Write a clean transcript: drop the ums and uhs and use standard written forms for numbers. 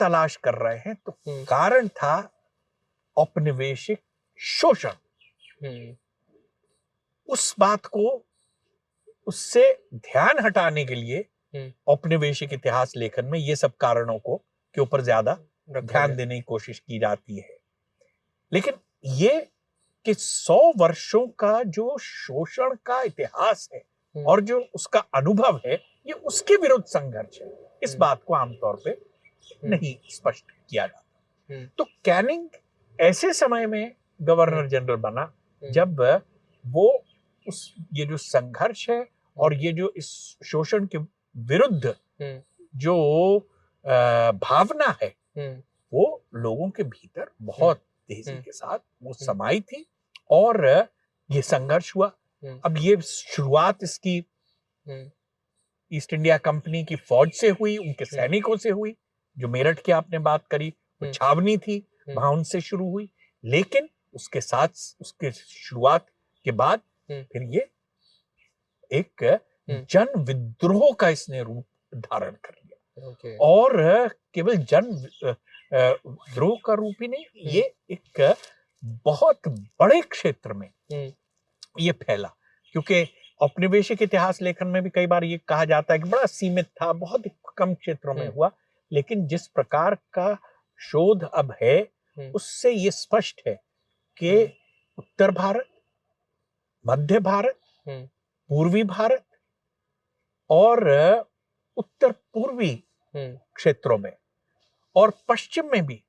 तलाश कर रहे हैं तो कारण था औपनिवेशिक शोषण। उस बात को, उससे ध्यान हटाने के लिए औपनिवेशिक इतिहास लेखन में ये सब कारणों को के ऊपर ज्यादा ध्यान देने की कोशिश की जाती है। लेकिन ये कि 100 वर्षों का जो शोषण का इतिहास है और जो उसका अनुभव है, ये उसके विरुद्ध संघर्ष है, इस बात को आमतौर पे नहीं स्पष्ट किया जाता। तो कैनिंग ऐसे समय में गवर्नर जनरल बना जब वो ये जो संघर्ष है और ये जो इस शोषण के विरुद्ध जो भावना है वो लोगों के भीतर बहुत तेजी के साथ वो समाई थी और ये संघर्ष हुआ। अब ये शुरुआत इसकी ईस्ट इंडिया कंपनी की फौज से हुई, उनके सैनिकों से हुई। जो मेरठ की आपने बात करी वो छावनी थी, वहां उनसे शुरू हुई। लेकिन उसके साथ उसके शुरुआत के बाद फिर ये एक जन विद्रोह का इसने रूप धारण कर लिया। और केवल जन विद्रोह का रूप ही नहीं, ये एक बहुत बड़े क्षेत्र में ये फैला। क्योंकि औपनिवेशिक इतिहास लेखन में भी कई बार ये कहा जाता है कि बड़ा सीमित था, बहुत कम क्षेत्रों में हुआ। लेकिन जिस प्रकार का शोध अब है उससे ये स्पष्ट है कि उत्तर भारत, मध्य भारत, पूर्वी भारत और उत्तर पूर्वी क्षेत्रों में और पश्चिम में भी